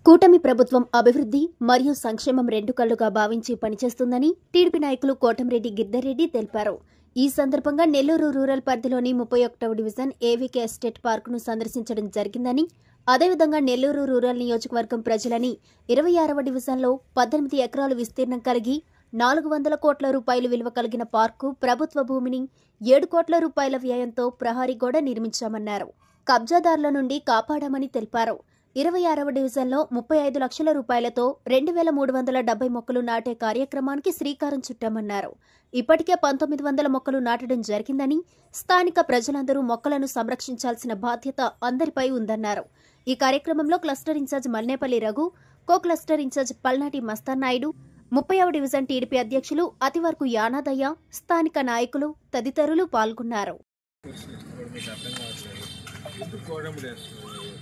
కూటమి ప్రభుత్వం అభివృద్ధి మరియు సంక్షేమం రెండు కళ్లుగా భావించి పనిచేస్తుందని టీడీపీ నాయకులు కోటంరెడ్డి గిద్దరెడ్డి తెలిపారు. ఈ సందర్భంగా నెల్లూరు రూరల్ పరిధిలోని 31వ డివిజన్ ఏవీకే ఎస్టేట్ పార్కును సందర్శించడం జరిగిందని, అదేవిధంగా నెల్లూరు రూరల్ నియోజకవర్గం ప్రజలని 26వ డివిజన్లో 18 ఎకరాలు విస్తీర్ణం కలిగి 400 కోట్ల రూపాయలు విలువ కలిగిన పార్కు ప్రభుత్వ భూమిని 7 కోట్ల రూపాయల వ్యయంతో ప్రహరీ గోడ నిర్మించామన్నారు. కబ్జాదారుల నుండి కాపాడామని తెలిపారు. 26వ డివిజన్లో 35 లక్షల రూపాయలతో 2370 మొక్కలు నాటే కార్యక్రమానికి శ్రీకారం చుట్టామన్నారు. ఇప్పటికే 1900 మొక్కలు నాటడం జరిగిందని, స్థానిక ప్రజలందరూ మొక్కలను సంరక్షించాల్సిన బాధ్యత అందరిపై ఉందన్నారు. ఈ కార్యక్రమంలో cluster incharge Malnepalli Raghu, co cluster incharge Palnati Mastan Naidu, 30వ డివిజన్ టీడీపీ అధ్యక్షులు అతివరకు యానాదయ్య, స్థానిక నాయకులు తదితరులు పాల్గొన్నారు.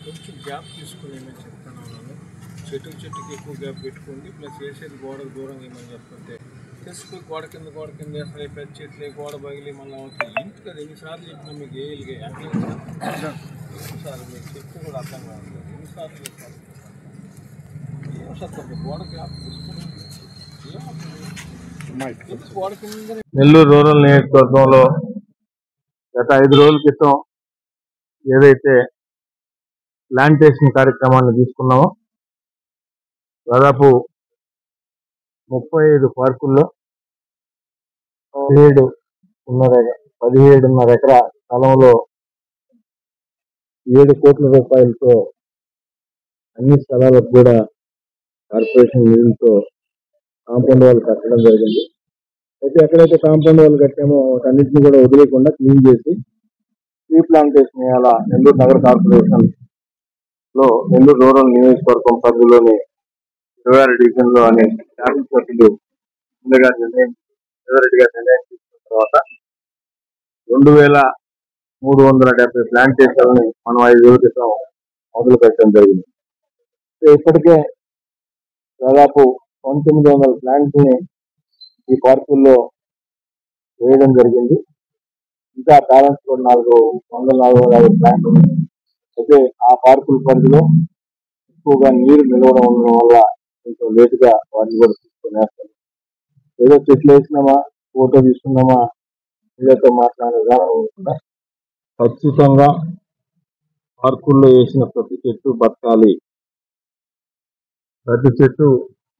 కొంచెం గ్యాప్ తీసుకుని చెప్తాను. చెట్టుకి ఎక్కువ గ్యాప్ పెట్టుకోండి, ప్లస్ వేసేది గోడకు దూరంగా ఏమని చెప్తుంటే తెచ్చిపోయి గోడ కింద వేస్తే పెద్ద చెట్లు గోడ బగిలి మళ్ళీ అవుతుంది. ఇంటి కదా ఎన్నిసార్లు చెప్పినా మీకు వేయలిగా ఎన్నిసార్లు మీకు చెప్తే కూడా అర్థం కాదు. ఎన్నిసార్లు చెప్పాలి గోడ గ్యాప్ తీసుకుని గోడ కింద. నెల్లూరు రూరల్ నియోజకవర్గంలో గత 5 రోజుల క్రితం ఏదైతే ప్లాంటేషన్ కార్యక్రమాన్ని తీసుకున్నామో, దాదాపు 35 పార్కుల్లో 17.5 ఎకరా స్థలంలో 7 కోట్ల రూపాయలతో అన్ని స్థలాలకు కూడా కార్పొరేషన్ నిధులతో కాంపౌండ్ వాళ్ళు కట్టడం జరిగింది. అయితే ఎక్కడైతే కాంపౌండ్ వాళ్ళు కట్టామో వాటన్నిటిని కూడా వదిలేకుండా క్లీన్ చేసి ట్రీ ప్లాంటేషన్ ఇవాళ నెల్లూరు నగర కార్పొరేషన్ లో నెల్లూరు రూరల్ నియోజకవర్గం పరిధిలోని 26 డివిజన్ లో అనే శాసనసభ్యులు రెడ్డి గారు నిర్ణయం తీసుకున్న తర్వాత 2370 ప్లాంటేషన్లని మనం 5 రోజుల క్రితం మొదలు పెట్టడం జరిగింది. ఇప్పటికే దాదాపు 1900 ప్లాంట్స్ ని ఈ పార్కుల్లో వేయడం జరిగింది. ఇంకా బ్యాలెన్స్ కూడా 450 ప్లాంట్లు ఉన్నాయి. అయితే ఆ పార్కుల పరిధిలో ఎక్కువగా నీరు నిలవడం ఉండడం వల్ల కొంచెం లేటుగా వాటిని కూడా తీసుకొని వేస్తాం. ఏదో చెట్లు వేసినామా, ఫోటో తీసుకున్నామా, వీళ్ళతో మాట్లాడే విధానం ఉండకుండా ఖచ్చితంగా పార్కుల్లో వేసిన ప్రతి చెట్టు బతకాలి. ప్రతి చెట్టు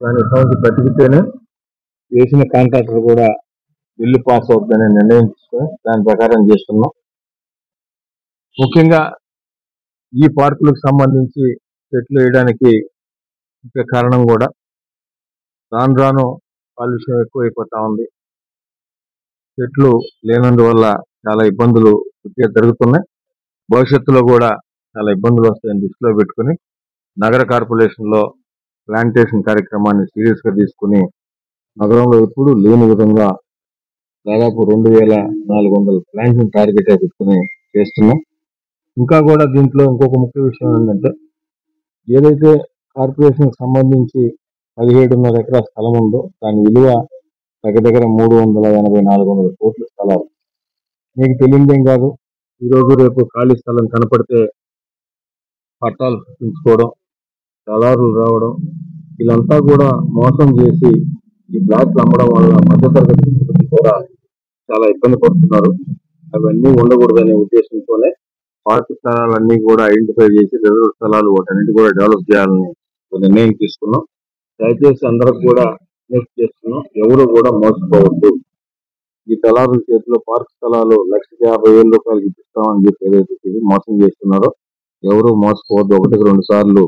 దాని సంవత్సరం బతికితేనే వేసిన కాంట్రాక్టర్ కూడా బిల్లు పాస్ అవుతుందని నిర్ణయం తీసుకొని దాని ప్రకారం చేస్తున్నాం. ముఖ్యంగా ఈ పార్కులకు సంబంధించి చెట్లు వేయడానికి ముఖ్య కారణం కూడా రాను కాలుష్యం ఎక్కువైపోతా ఉంది. చెట్లు లేనందువల్ల చాలా ఇబ్బందులు జరుగుతున్నాయి. భవిష్యత్తులో కూడా చాలా ఇబ్బందులు వస్తాయని దృష్టిలో పెట్టుకుని నగర కార్పొరేషన్ లో ప్లాంటేషన్ కార్యక్రమాన్ని సీరియస్ గా తీసుకుని నగరంలో ఎప్పుడు లేని విధంగా దాదాపు 2400 ప్లాంట్స్ టార్గెట్ పెట్టుకుని చేస్తున్నాం. ఇంకా కూడా దీంట్లో ఇంకొక ముఖ్య విషయం ఏంటంటే, ఏదైతే కార్పొరేషన్ సంబంధించి 17.5 ఎకరా స్థలం ఉందో దాని విలువ దగ్గర 380-400 కోట్ల స్థలాలు. మీకు తెలియదేం కాదు, ఈరోజు రేపు ఖాళీ స్థలం కనపడితే పట్టాలు సృష్టించుకోవడం, దళారులు రావడం, వీళ్ళంతా కూడా మోసం చేసి ఈ బ్లాక్లు అమ్మడం వల్ల మధ్యతరగతి కూడా చాలా ఇబ్బంది పడుతున్నారు. అవన్నీ ఉండకూడదనే ఉద్దేశంతోనే పార్క్ స్థలాలన్నీ కూడా ఐడెంటిఫై చేసి రిజర్వ్ స్థలాలు వాటన్నిటి కూడా డెవలప్ చేయాలని నిర్ణయం తీసుకున్నాం. దయచేసి అందరికి కూడా విజ్ఞప్తి చేస్తున్నాం, ఎవరు కూడా మోసపోవద్దు. ఈ దళారుల చేతిలో పార్క్ స్థలాలు 1,50,000 రూపాయలు ఇప్పిస్తామని చెప్పి ఏదైతే మోసం చేస్తున్నారో ఎవరు మోసపోవద్దు. 1-2 సార్లు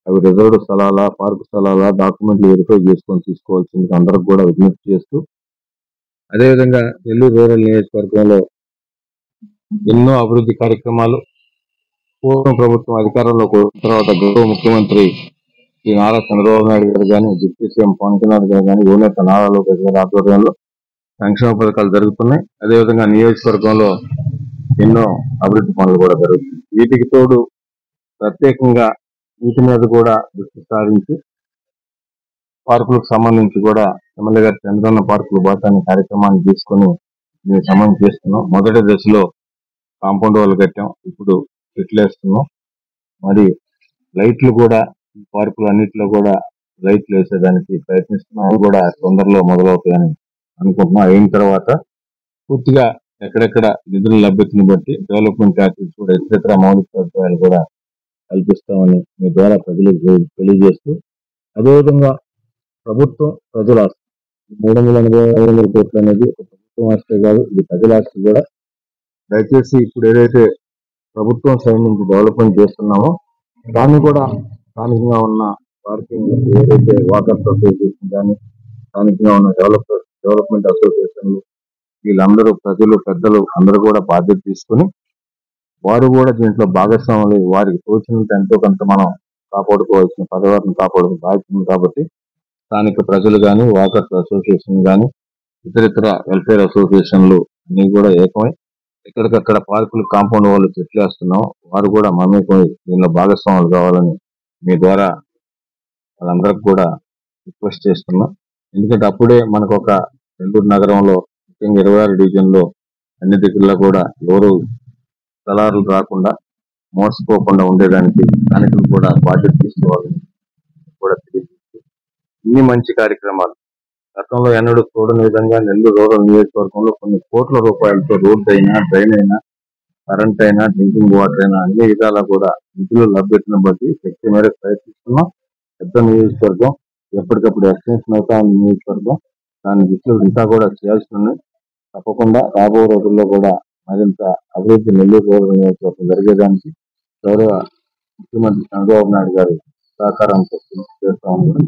అవి రిజర్వ్డ్ స్థలాలా, పార్క్ స్థలాలా డాక్యుమెంట్లు వెరిఫై చేసుకొని తీసుకోవాల్సింది అందరికి కూడా విజ్ఞప్తి చేస్తూ, అదేవిధంగా నెల్లూరు రూరల్ నియోజకవర్గంలో ఎన్నో అభివృద్ధి కార్యక్రమాలు పూర్వ ప్రభుత్వం అధికారంలోకి వచ్చిన తర్వాత గౌరవ ముఖ్యమంత్రి శ్రీ నారా చంద్రబాబు నాయుడు గారు కానీ, డిప్యూటీ సీఎం పవన్ కళ్యాణ్ గారు కానీ, యువనేత నారా లోకేష్ గారి ఆధ్వర్యంలో సంక్షేమ పథకాలు జరుగుతున్నాయి. అదేవిధంగా నియోజకవర్గంలో ఎన్నో అభివృద్ధి పనులు కూడా జరుగుతున్నాయి. వీటికి తోడు ప్రత్యేకంగా వీటి మీద కూడా దృష్టి సారించి పార్కులకు సంబంధించి కూడా ఎమ్మెల్యే గారి చంద్రన్న పార్కులు బాటాన్ని కార్యక్రమాన్ని తీసుకొని దీనికి సంబంధించి చేస్తున్నాం. మొదటి దశలో కాంపౌండ్ వాళ్ళు కట్టాం, ఇప్పుడు చెట్లు వేస్తున్నాం. మరి లైట్లు కూడా ఈ పార్కులు అన్నింటిలో కూడా లైట్లు వేసేదానికి ప్రయత్నిస్తున్నాం. అవి కూడా తొందరలో మొదలవుతాయని అనుకుంటున్నాం. అయిన తర్వాత పూర్తిగా ఎక్కడెక్కడ నిధుల లభ్యతను బట్టి డెవలప్మెంట్ యాక్టివిటీస్ కూడా ఇతర మౌలిక సదుపాయాలు కూడా కల్పిస్తామని మీ ద్వారా ప్రజలకు తెలియజేస్తూ, అదేవిధంగా ప్రభుత్వం ప్రజల ఆస్తి 380-500 కోట్లు అనేది ఒక ప్రభుత్వం ఆస్తే కాదు, ఇది ప్రజల ఆస్తి కూడా. దయచేసి ఇప్పుడు ఏదైతే ప్రభుత్వం సైడ్ నుంచి డెవలప్మెంట్ చేస్తున్నామో దాన్ని కూడా స్థానికంగా ఉన్న పార్కింగ్ ఏదైతే వాకర్స్ అసోసియేషన్ కానీ స్థానికంగా ఉన్న డెవలప్మెంట్ అసోసియేషన్లు వీళ్ళందరూ ప్రజలు పెద్దలు అందరూ కూడా బాధ్యత తీసుకుని వారు కూడా దీంట్లో భాగస్వాములు వారికి తోచినంత ఎంతో కొంత మనం కాపాడుకోవాల్సిన పర్యావరణం కాపాడుకునే బాధ్యత ఉంది. కాబట్టి స్థానిక ప్రజలు కానీ వాకర్స్ అసోసియేషన్ కానీ ఇతర వెల్ఫేర్ అసోసియేషన్లు అన్ని కూడా ఏకమై ఎక్కడికక్కడ పార్కులు కాంపౌండ్ వాళ్ళు చెట్లు వేస్తున్నాం, వారు కూడా మమేకమై దీనిలో భాగస్వాములు కావాలని మీ ద్వారా వాళ్ళందరికీ కూడా రిక్వెస్ట్ చేస్తున్నాం. ఎందుకంటే అప్పుడే మనకు ఒక నెల్లూరు నగరంలో ముఖ్యంగా 26 డివిజన్లో అన్ని దగ్గరలో కూడా ఎవరు స్థలాలు రాకుండా మోసపోకుండా ఉండేదానికి స్థానికులు కూడా బాధ్యత తీసుకోవాలని కూడా తెలియజేస్తూ, ఇన్ని మంచి కార్యక్రమాలు గతంలో ఎన్నడూ చూడని విధంగా నెల్లూరు రూరల్ నియోజకవర్గంలో కొన్ని కోట్ల రూపాయలతో రోడ్డు అయినా, డ్రైన్ అయినా, కరెంట్ అయినా, డ్రింకింగ్ వాటర్ అయినా అన్ని విధాలా కూడా నిధులు లభ్యతను బట్టి శక్తి మేరకు ప్రయత్నిస్తున్నాం. పెద్ద నియోజకవర్గం, ఎప్పటికప్పుడు ఎక్స్టెన్షన్ అవుతా ఉన్న నియోజకవర్గం, దాని దృష్టిలో ఇంకా కూడా చేయాల్సి ఉంది. తప్పకుండా రాబో రోజుల్లో కూడా మరింత అభివృద్ధి నెల్లూరు రూరల్ నియోజకవర్గం జరిగేదానికి గౌరవ ముఖ్యమంత్రి చంద్రబాబు నాయుడు గారి సహకారంతో చేస్తామని